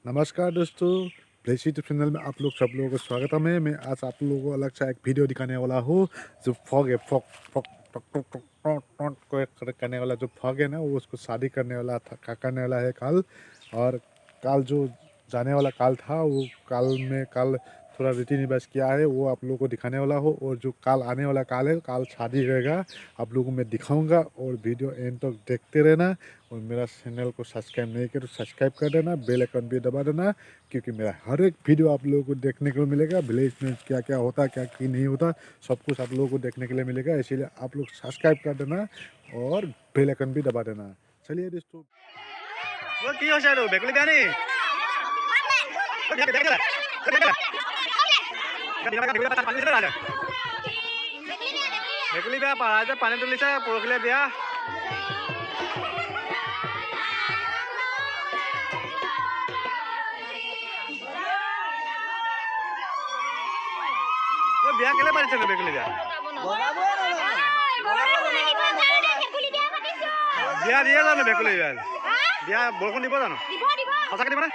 नमस्कार दोस्तों, place YouTube channel में आप लोग सब लोगों को स्वागतम है। मैं आज आप लोगों को अलग सा एक वीडियो दिखाने वाला हूँ। जो फॉग है, फॉग फॉग टक टक टक टक टक करने वाला जो फॉग है ना, वो उसको शादी करने वाला था, करने वाला है कल। और कल जो जाने वाला कल था, वो कल थोड़ा रीति रिवाज किया है, वो आप लोगों को दिखाने वाला हो। और जो कल आने वाला कल है, कल शादी रहेगा, आप लोगों को मैं दिखाऊंगा। और वीडियो एंड तक देखते रहना। और मेरा चैनल को सब्सक्राइब नहीं किया तो सब्सक्राइब कर देना, बेल आइकन भी दबा देना, क्योंकि मेरा हर एक वीडियो आप लोगों को देखने को मिलेगा। विलेज में क्या क्या होता है, क्या क्या नहीं होता, सब कुछ आप लोगों को देखने के लिए मिलेगा। इसीलिए आप लोग सब्सक्राइब कर देना और बेल आइकन भी दबा देना। चलिए दोस्तों, वो की হৈছে আৰু বেকুলি বেয়া নি বেকুলি বেয়া পাৰা যে পানী তুলিছে পৰহিলে বিয়া বিয়া কেলে পাতিছে বেকুলি বেয়া বিয়া দিয়ে জানো বেকুলি বেয়া বিয়া বৰষুণ দিব জানো সঁচাকে দিব নে